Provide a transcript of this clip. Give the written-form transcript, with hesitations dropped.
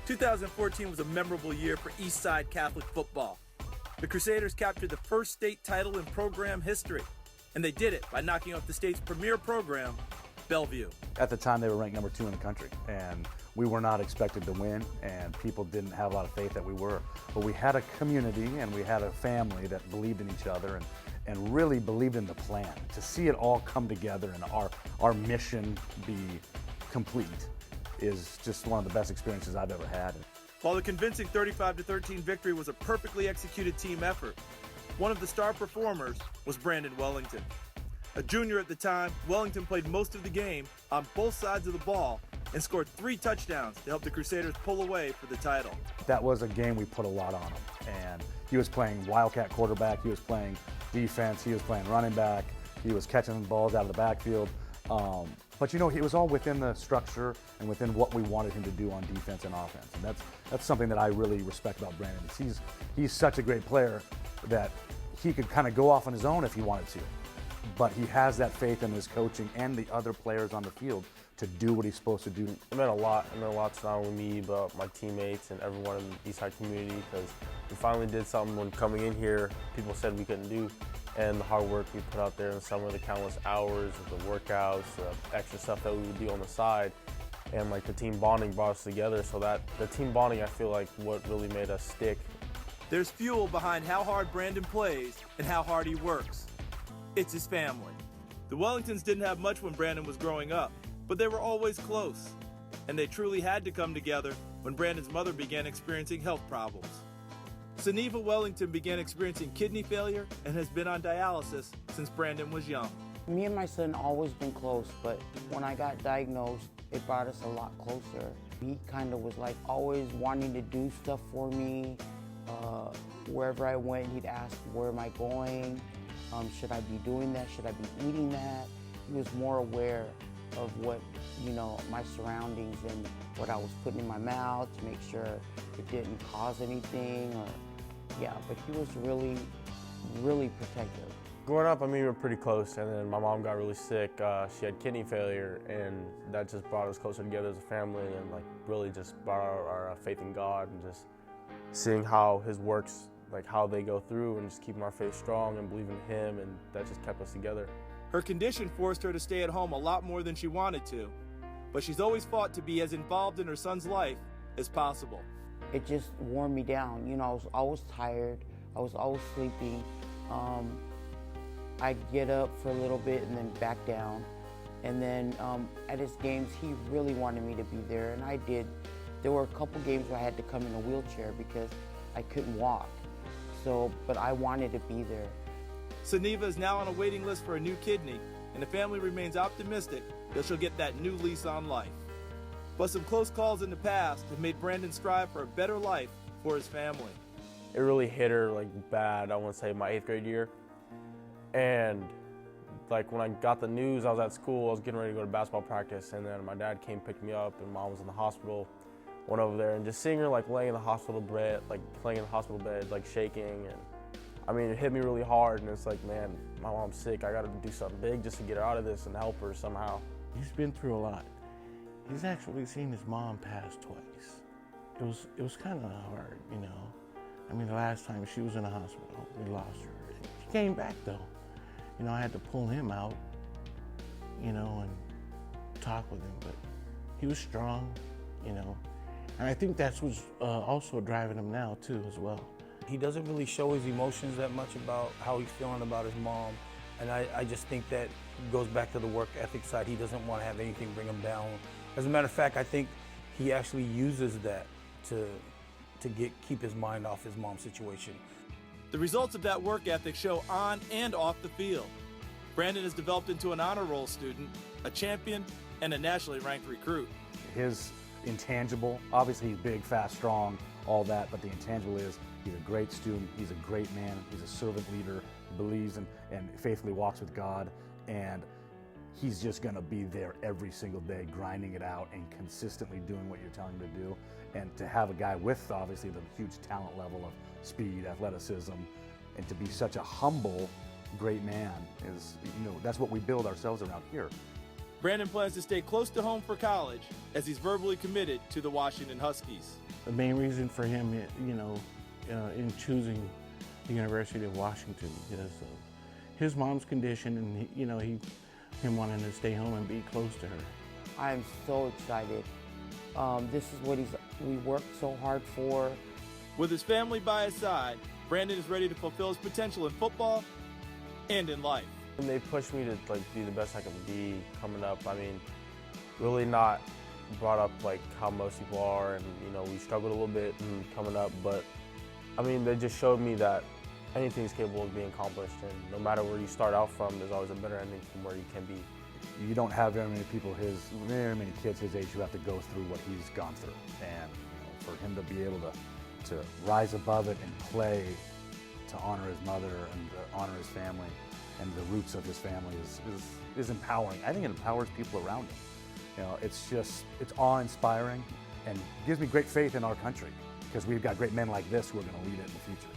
2014 was a memorable year for Eastside Catholic football. The Crusaders captured the first state title in program history, and they did it by knocking off the state's premier program, Bellevue. At the time, they were ranked number 2 in the country, and we were not expected to win, and people didn't have a lot of faith that we were. But we had a community, and we had a family that believed in each other and really believed in the plan. To see it all come together and our mission be complete is just one of the best experiences I've ever had. While the convincing 35-13 victory was a perfectly executed team effort, one of the star performers was Brandon Wellington. A junior at the time, Wellington played most of the game on both sides of the ball and scored 3 touchdowns to help the Crusaders pull away for the title. That was a game we put a lot on him, and he was playing Wildcat quarterback, he was playing defense, he was playing running back, he was catching balls out of the backfield. But you know, it was all within the structure and within what we wanted him to do on defense and offense. And that's something that I really respect about Brandon. He's such a great player that he could kind of go off on his own if he wanted to. But he has that faith in his coaching and the other players on the field to do what he's supposed to do. It meant a lot. It meant a lot to not only me, but my teammates and everyone in the Eastside community, because we finally did something when coming in here, people said we couldn't do. And the hard work we put out there in the summer, the countless hours, the workouts, the extra stuff that we would do on the side, and like the team bonding brought us together. So that the team bonding, I feel like, what really made us stick. There's fuel behind how hard Brandon plays and how hard he works. It's his family. The Wellingtons didn't have much when Brandon was growing up, but they were always close. And they truly had to come together when Brandon's mother began experiencing health problems. Suniva Wellington began experiencing kidney failure and has been on dialysis since Brandon was young. Me and my son always been close, but when I got diagnosed, it brought us a lot closer. He kind of was like always wanting to do stuff for me. Wherever I went, he'd ask, where am I going? Should I be doing that? Should I be eating that? He was more aware of what, my surroundings and what I was putting in my mouth to make sure it didn't cause anything. But he was really, really protective. Growing up, we were pretty close, and then my mom got really sick. She had kidney failure, and that just brought us closer together as a family, and really just brought our faith in God, and just seeing how His works, how they go through, and just keeping our faith strong and believing in Him, and that just kept us together. Her condition forced her to stay at home a lot more than she wanted to, but she's always fought to be as involved in her son's life as possible. It just wore me down. I was always tired. I was always sleeping. I'd get up for a little bit and then back down. And then at his games, he really wanted me to be there, and I did. There were a couple games where I had to come in a wheelchair because I couldn't walk. But I wanted to be there. Suniva is now on a waiting list for a new kidney, and the family remains optimistic that she'll get that new lease on life. But some close calls in the past have made Brandon strive for a better life for his family. It really hit her bad, I want to say, my 8th grade year. And when I got the news, I was at school, I was getting ready to go to basketball practice, and then my dad came pick me up, and Mom was in the hospital. Went over there, and just seeing her laying in the hospital bed, laying in the hospital bed, shaking, and it hit me really hard. And it's man, my mom's sick. I got to do something big just to get her out of this and help her somehow. He's been through a lot. He's actually seen his mom pass twice. It was kind of hard, the last time she was in the hospital, we lost her. She came back though. I had to pull him out, and talk with him, but he was strong, And I think that's what's also driving him now too as well. He doesn't really show his emotions that much about how he's feeling about his mom. And I just think that goes back to the work ethic side. He doesn't want to have anything bring him down. As a matter of fact, I think he actually uses that to keep his mind off his mom's situation. The results of that work ethic show on and off the field. Brandon has developed into an honor roll student, a champion, and a nationally ranked recruit. His intangible, obviously he's big, fast, strong, all that, but the intangible is he's a great student, he's a great man, he's a servant leader, he believes and faithfully walks with God, and he's just going to be there every single day, grinding it out and consistently doing what you're telling him to do. And to have a guy with, obviously, the huge talent level of speed, athleticism, and to be such a humble, great man is, that's what we build ourselves around here. Brandon plans to stay close to home for college as he's verbally committed to the Washington Huskies. The main reason for him, in choosing the University of Washington because of his mom's condition and him wanting to stay home and be close to her. I am so excited. This is what we worked so hard for. With his family by his side, Brandon is ready to fulfill his potential in football and in life. And they pushed me to be the best I can be coming up. I mean, really not brought up how most people are, and we struggled a little bit in coming up, but I mean, they just showed me that anything's capable of being accomplished, and no matter where you start out from, there's always a better ending from where you can be. You don't have very many kids his age who have to go through what he's gone through, and for him to be able to rise above it and play to honor his mother and to honor his family and the roots of his family is empowering. I think it empowers people around him. It's awe-inspiring and gives me great faith in our country because we've got great men like this who are going to lead it in the future.